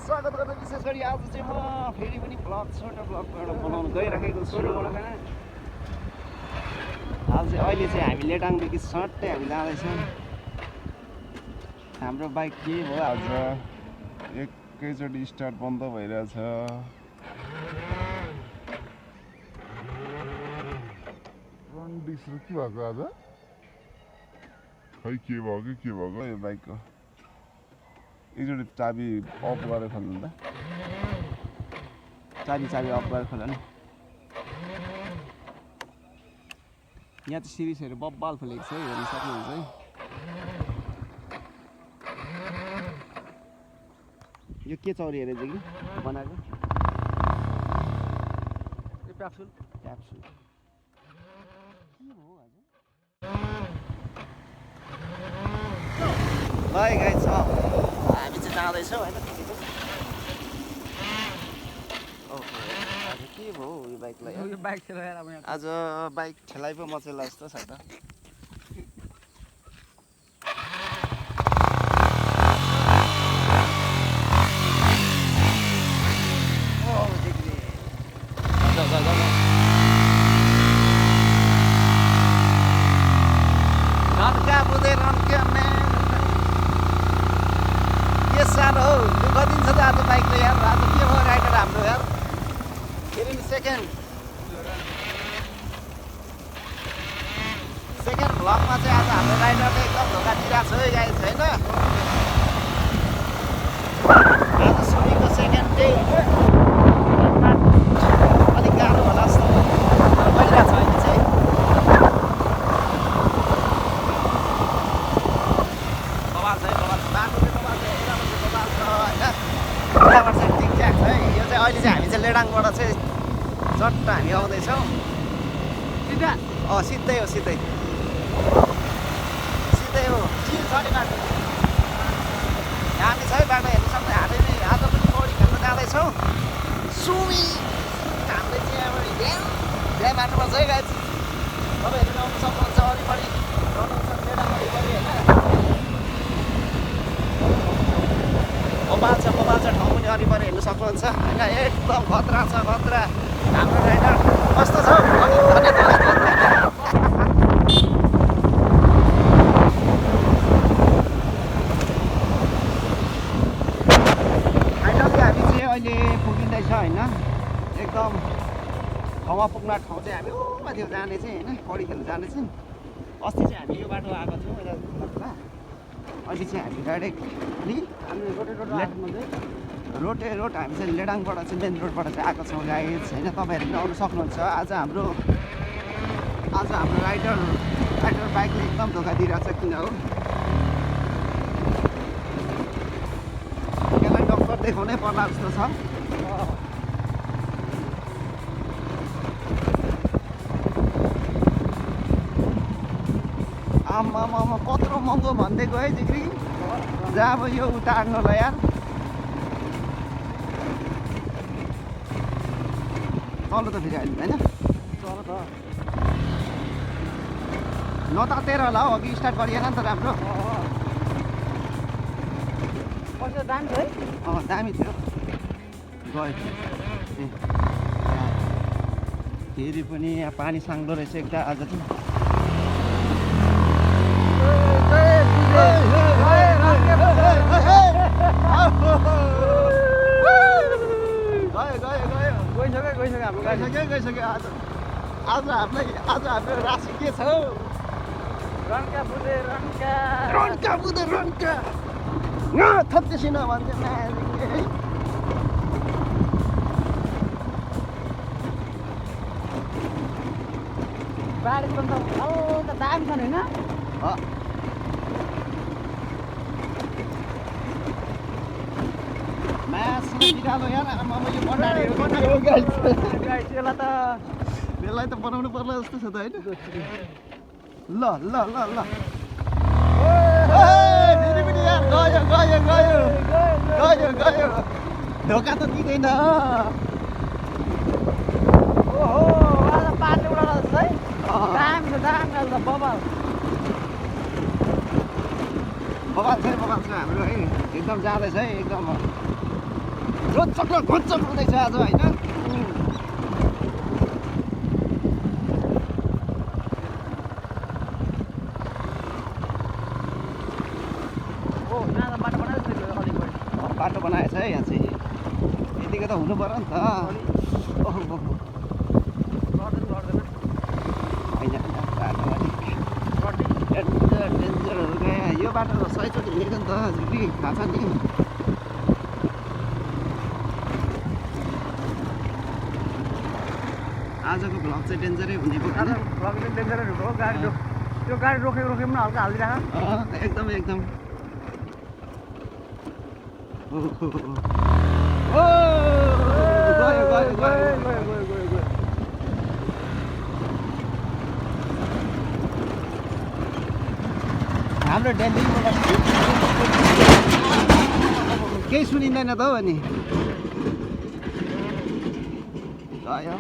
स्वागत गर्न विशेष गरी आज चाहिँ म फेरि पनि ब्लग छोटो ब्लग एउटा बनाउन गइरहेको छु। आज चाहिँ अहिले चाहिँ हामी लेटाङदेखि सट्टै हामी जाँदैछौँ। हाम्रो बाइक के भयो आज एकैचोटि स्टार्ट बन्द भइरहेछ। फ्रन्ट डिस्क के भएको आज खै के भयो कि यो बाइकको एकचोटि चाबी अफ गरेर खोल्नु त। चाबी अफ गरेर खोल न। यहाँ चाहिँ सिरिजहरू बब्बाल फुलेको छ है, हेर्न सक्नुहुन्छ है। यो के चौरी हेरेछ कि बनाएको क्याप्सुल के हो आज भाइ गाइस। हामी चाहिँ जाँदैछौँ होइन। आज के भयो यो बाइकलाई? आज बाइक ठेलाइ पो मचेला जस्तो छ त। रन्का बुझे रन्का के साह्रो हौ, दुःख दिन्छ त आज बाइकले यार। आज के भयो राइडर हाम्रो यार, फेरि नि सेकेन्ड भ्लगमा चाहिँ आज हाम्रो राइडरले एकदम धोका दिइरहेको छ है गाइस होइन। आज सुनिको सेकेन्ड डे अलिक गाह्रो होला जस्तो भइरहेको छ अहिले चाहिँ। अहिले चाहिँ हामी चाहिँ लेडाङबाट चाहिँ चट्ट हामी आउँदैछौँ। सिधै हो सिधै हो छैन बाटो। हामी छै बाटो हेर्नु सक्ने। हामी आज पनि पौडी खेल्न जाँदैछौँ। सुमी हामीले चाहिँ अब ध्यान मार्नुपर्छ है गाइस। तपाईँहरू आउनु सक्नुहुन्छ वरिपरि लेडाङ वरिपरि होइन। मोबाइल छ ठाउँ पनि वरिपरि हेर्नु सक्नुहुन्छ होइन। एकदम खतरा छ खतरा। हाम्रो राइडर कस्तो छ फाइनली हामी चाहिँ अहिले पुगिँदैछ होइन। एकदम ठाउँमा पुग्न ठाउँ चाहिँ हामी माथि जाने चाहिँ होइन, पौडी खेल्न जाने चाहिँ। अस्ति चाहिँ हामी यो बाटो आएको थियौँ अहिले चाहिँ हामी डाइरेक्ट रोटे रोड हामी चाहिँ लेडाङबाट चाहिँ मेन रोडबाट चाहिँ आएको छौँ गाइस होइन। तपाईँहरू पनि आउनु सक्नुहुन्छ। आज हाम्रो राइडर बाइकले एकदम धोका दिइरहेको छ। किन हो यसलाई डक्टर देखाउनै पर्ला जस्तो छ। आम्मामा कत्रो महँगो भनिदिएको है जिग्री। जहाँ अब यो उतार्नुलाई यार चल्नु त फेरि अहिले होइन। चल त नतातेर होला हौ, अघि स्टार्ट गरिएन नि त राम्रो। पैसा दामी थियो है। दामी थियो गयो। फेरि पनि यहाँ पानी साङ्दो रहेछ एकता आज चाहिँ। गइसक्यो आज हाम्रो राशि के छ? रन्का बुझे रन्का थप्दैछिन भन्छ बारी पनि त दामी छन् होइन। बिरालो यार आमामा यो यसलाई त बनाउनु पर्ला जस्तो छ त होइन। ल फेरि पनि यार गयो धोका त दिँदैन। ओहो आज पानी उडाउँछ है। दामी छ बबाल बगाल छ हाम्रो है एकदम जाँदैछ है एकदम रोचक र घोचक हुँदैछ आज होइन बाटो बनाएछ है यहाँ चाहिँ यतिको त हुनु पर्यो नि त होइन बाटो अलिक डेन्जरहरू गयो यो बाटो सयचोटि हिँडेको नि त झुली थाहा छ नि आजको भ्लग चाहिँ डेन्जरै हुने भयो डेन्जरै हो गाडी त्यो गाडी रोकेको पनि हल्का हालिदिरहेको एकदम एकदम हाम्रो डेलीबाट केही सुनिँदैन त हौ अनि गयो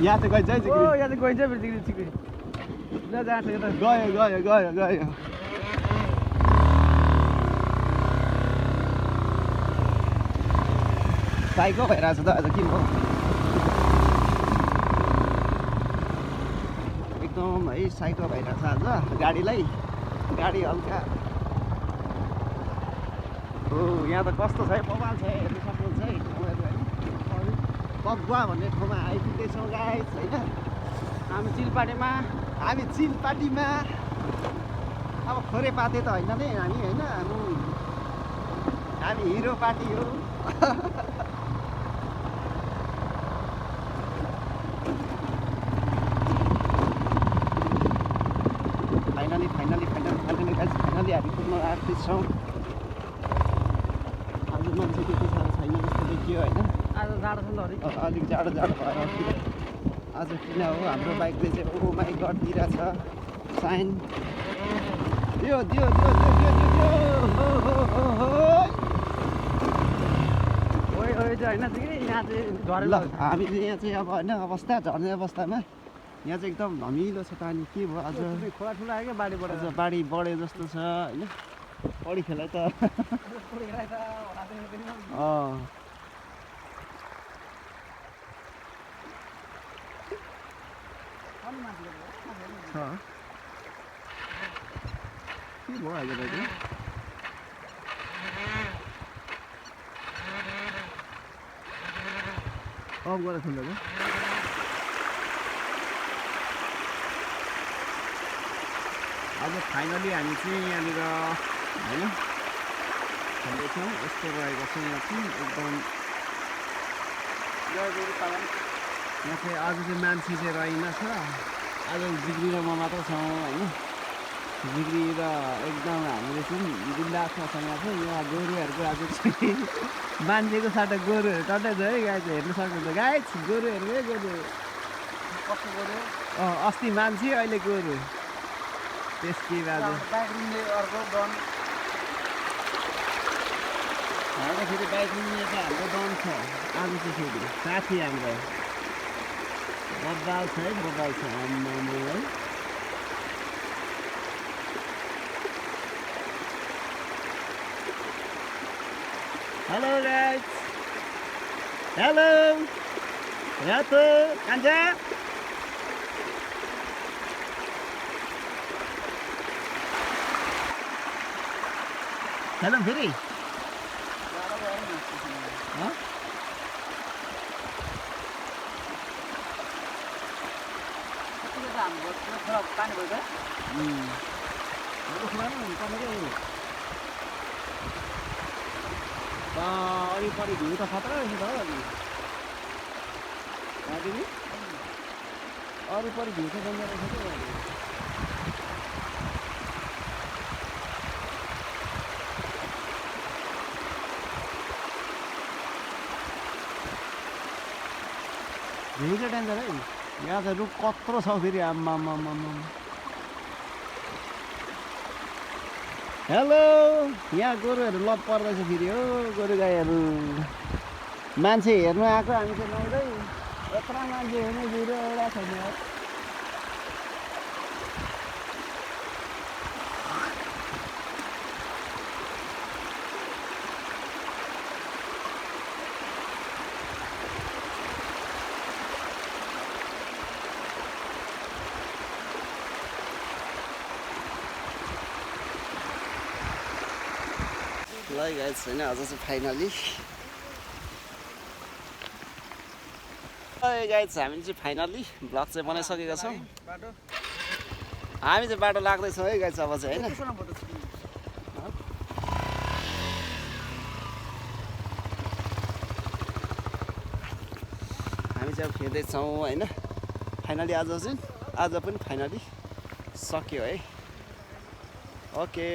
यहाँ चाहिँ गइन्छ है यहाँ चाहिँ गइन्छ फेरि गयो साइको भइरहेछ त आज के हो एकदम है साइको भइरहेछ आज गाडी हल्का हो यहाँ त कस्तो छ है बवाल छ हेर्नु सक्नुहुन्छ है तपाईँहरू होइन कगुवा भन्ने ठाउँमा आइपुग्दैछौँ गाइस होइन हामी चिलपाटीमा अब खोरे पाते त होइन नि हामी होइन हामी हिरो पार्टी हो फाइनली हामी पुग्न आँट्दैछौँ आज मान्छे त्यति साह्रो छैन जस्तो देखियो होइन आज जाडो छ नि त अलिक जाडो भएर आज किन हो हाम्रो बाइकले चाहिँ ओ माइ गड दिइरहेछ साइन दियो होइन यहाँ चाहिँ ल हामीले यहाँ चाहिँ अब होइन अवस्था झर्ने अवस्थामा यहाँ चाहिँ एकदम धमिलो छ पानी के भयो आज खोला ठुला आयो क्या बाढीबाट आज बाढी बढे जस्तो छ होइन पढी खेलाइ त के भयो अहिले दाजु अफ गरेर खोल्दा अब फाइनली हामी चाहिँ यहाँनिर होइन खेल्दैछौँ यस्तो रहेको छ यहाँ चाहिँ एकदम यहाँ चाहिँ आज चाहिँ मान्छे चाहिँ रहेनछ आज जिग्री र म मात्र छौँ होइन जिग्री र एकदम हामीले चाहिँ बिन्दाससँग चाहिँ यहाँ गोरुहरूको आज चाहिँ मान्छेको साटो गोरुहरू टन्दै छ है गाई चाहिँ हेर्नु सक्नुहुन्छ गाई गोरुहरू है गोरु कस्तो गऱ्यो अस्ति मान्छे अहिले गोरु त्यसकै बाद अर्को डन फेरि बाइक लिने चाहिँ हाम्रो दम छ आज चाहिँ फेरि साथी हाम्रो बब्बाल छ है आम्मा है हेलो गाइस हेलो रातो कान्छा हेलो फेरि पानी भयो वरिपरि भ्यू त खतरा रहेछ त अलि वरिपरि भ्यू त राम्रो रहेछ क्या भ्यू चाहिँ डेन्जर है यहाँ चाहिँ रुख कत्रो छ फेरि आम्मा हेलो यहाँ गोरुहरू लप पर्दैछ फेरि हो गोरु गाईहरू मान्छे हेर्नु आएको हामी चाहिँ नहुँदै यत्रो मान्छे हेर्नु जिरो एउटा छैन है गाइस होइन आज चाहिँ फाइनली गाइस हामीले चाहिँ फाइनली ब्लग चाहिँ बनाइसकेका छौँ हामी चाहिँ बाटो लाग्दैछौँ है गाइस अब चाहिँ होइन हामी चाहिँ अब हिँड्दैछौँ होइन फाइनली आज पनि फाइनली सक्यो है ओके